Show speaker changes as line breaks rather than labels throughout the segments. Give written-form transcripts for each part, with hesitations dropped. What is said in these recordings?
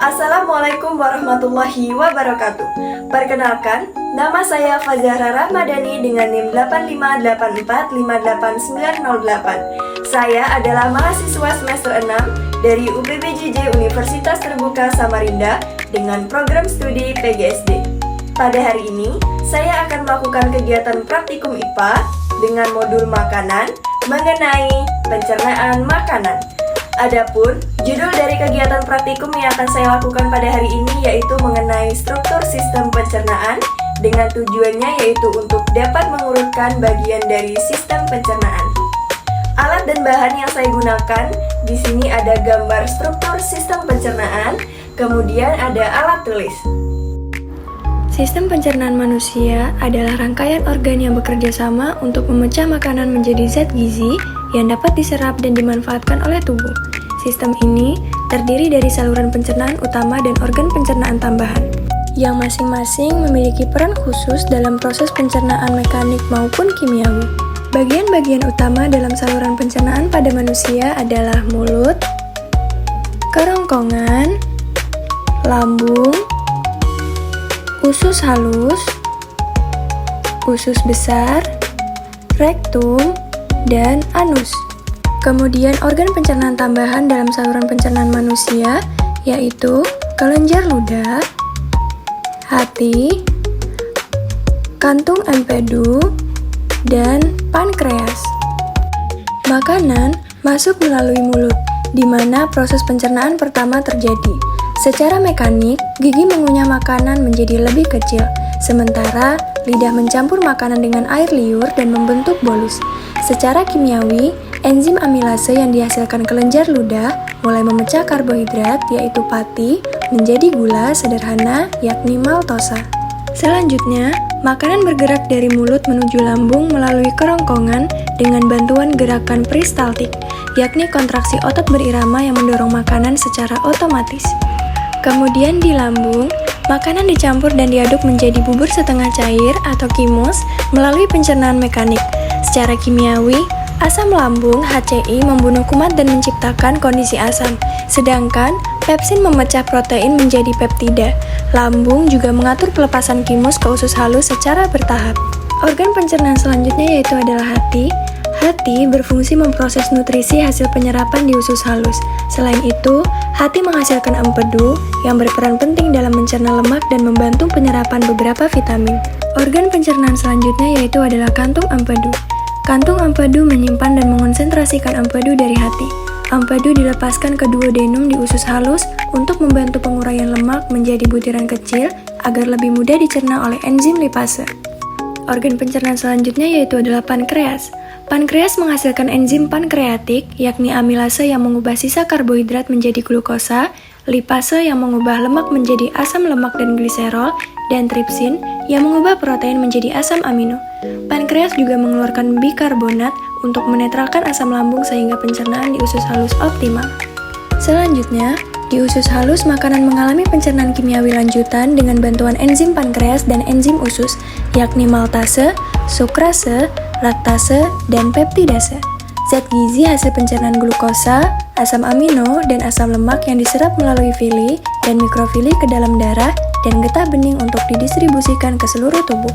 Assalamualaikum warahmatullahi wabarakatuh. Perkenalkan, nama saya Fazahra Ramadhani dengan NIM 8584589808. Saya adalah mahasiswa semester 6 dari UPBJJ Universitas Terbuka Samarinda dengan program studi PGSD. Pada hari ini, saya akan melakukan kegiatan praktikum IPA dengan modul makanan mengenai pencernaan makanan. Adapun judul dari kegiatan praktikum yang akan saya lakukan pada hari ini yaitu mengenai struktur sistem pencernaan dengan tujuannya yaitu untuk dapat mengurutkan bagian dari sistem pencernaan. Alat dan bahan yang saya gunakan di sini ada gambar struktur sistem pencernaan, kemudian ada alat tulis.
Sistem pencernaan manusia adalah rangkaian organ yang bekerja sama untuk memecah makanan menjadi zat gizi yang dapat diserap dan dimanfaatkan oleh tubuh. Sistem ini terdiri dari saluran pencernaan utama dan organ pencernaan tambahan, yang masing-masing memiliki peran khusus dalam proses pencernaan mekanik maupun kimiawi. Bagian-bagian utama dalam saluran pencernaan pada manusia adalah mulut, kerongkongan, lambung, usus halus, usus besar, rektum, dan anus. Kemudian organ pencernaan tambahan dalam saluran pencernaan manusia yaitu kelenjar ludah, hati, kantung empedu, dan pankreas. Makanan masuk melalui mulut, di mana proses pencernaan pertama terjadi. Secara mekanik, gigi mengunyah makanan menjadi lebih kecil, sementara lidah mencampur makanan dengan air liur dan membentuk bolus. Secara kimiawi, enzim amilase yang dihasilkan kelenjar ludah mulai memecah karbohidrat yaitu pati menjadi gula sederhana yakni maltosa. Selanjutnya, makanan bergerak dari mulut menuju lambung melalui kerongkongan dengan bantuan gerakan peristaltik, yakni kontraksi otot berirama yang mendorong makanan secara otomatis. Kemudian di lambung, makanan dicampur dan diaduk menjadi bubur setengah cair atau kimos melalui pencernaan mekanik. Secara kimiawi, asam lambung HCI membunuh kumat dan menciptakan kondisi asam, sedangkan pepsin memecah protein menjadi peptida. Lambung juga mengatur pelepasan kimus ke usus halus secara bertahap. Organ pencernaan selanjutnya yaitu adalah hati. Hati berfungsi memproses nutrisi hasil penyerapan di usus halus. Selain itu, hati menghasilkan empedu yang berperan penting dalam mencerna lemak dan membantu penyerapan beberapa vitamin. Organ pencernaan selanjutnya yaitu adalah kantung empedu. Kantung empedu menyimpan dan mengonsentrasikan empedu dari hati. Empedu dilepaskan ke duodenum di usus halus untuk membantu penguraian lemak menjadi butiran kecil agar lebih mudah dicerna oleh enzim lipase. Organ pencernaan selanjutnya yaitu adalah pankreas. Pankreas menghasilkan enzim pankreatik, yakni amilase yang mengubah sisa karbohidrat menjadi glukosa, lipase yang mengubah lemak menjadi asam lemak dan gliserol, dan tripsin yang mengubah protein menjadi asam amino. Pankreas juga mengeluarkan bikarbonat untuk menetralkan asam lambung sehingga pencernaan di usus halus optimal. Selanjutnya, di usus halus makanan mengalami pencernaan kimiawi lanjutan dengan bantuan enzim pankreas dan enzim usus, yakni maltase, sukrase, laktase, dan peptidase. Zat gizi hasil pencernaan glukosa, asam amino, dan asam lemak yang diserap melalui villi dan mikrofili ke dalam darah dan getah bening untuk didistribusikan ke seluruh tubuh.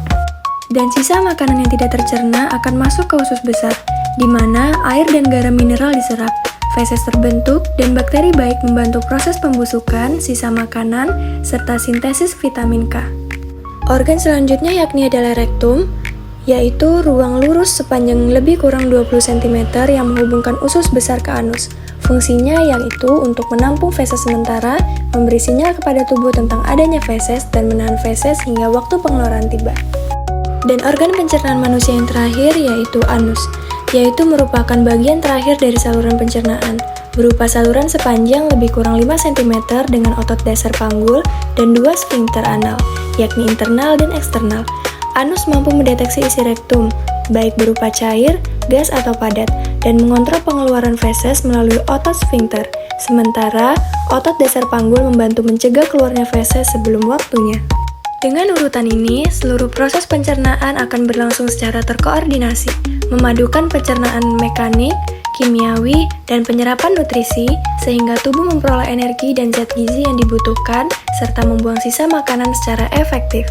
Dan sisa makanan yang tidak tercerna akan masuk ke usus besar, di mana air dan garam mineral diserap. Feses terbentuk dan bakteri baik membantu proses pembusukan sisa makanan serta sintesis vitamin K. Organ selanjutnya yakni adalah rektum, yaitu ruang lurus sepanjang lebih kurang 20 cm yang menghubungkan usus besar ke anus. Fungsinya yaitu untuk menampung feses sementara, memberi sinyal kepada tubuh tentang adanya feses, dan menahan feses hingga waktu pengeluaran tiba. Dan organ pencernaan manusia yang terakhir yaitu anus, yaitu merupakan bagian terakhir dari saluran pencernaan, berupa saluran sepanjang lebih kurang 5 cm dengan otot dasar panggul dan 2 sfinkter anal, yakni internal dan eksternal. Anus mampu mendeteksi isi rektum, baik berupa cair, gas, atau padat, dan mengontrol pengeluaran feses melalui otot sfinkter, sementara otot dasar panggul membantu mencegah keluarnya feses sebelum waktunya. Dengan urutan ini, seluruh proses pencernaan akan berlangsung secara terkoordinasi, memadukan pencernaan mekanik, kimiawi, dan penyerapan nutrisi, sehingga tubuh memperoleh energi dan zat gizi yang dibutuhkan, serta membuang sisa makanan secara efektif.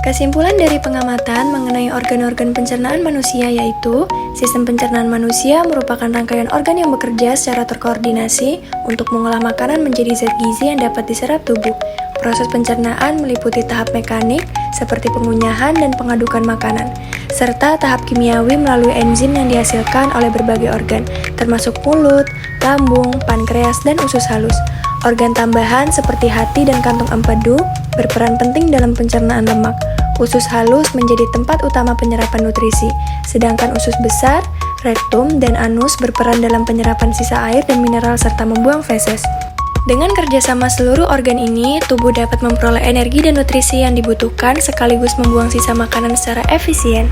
Kesimpulan dari pengamatan mengenai organ-organ pencernaan manusia yaitu, sistem pencernaan manusia merupakan rangkaian organ yang bekerja secara terkoordinasi untuk mengolah makanan menjadi zat gizi yang dapat diserap tubuh. Proses pencernaan meliputi tahap mekanik, seperti pengunyahan dan pengadukan makanan, serta tahap kimiawi melalui enzim yang dihasilkan oleh berbagai organ, termasuk mulut, lambung, pankreas, dan usus halus. Organ tambahan seperti hati dan kantung empedu berperan penting dalam pencernaan lemak. Usus halus menjadi tempat utama penyerapan nutrisi, sedangkan usus besar, rektum, dan anus berperan dalam penyerapan sisa air dan mineral serta membuang feses. Dengan kerjasama seluruh organ ini, tubuh dapat memperoleh energi dan nutrisi yang dibutuhkan sekaligus membuang sisa makanan secara efisien.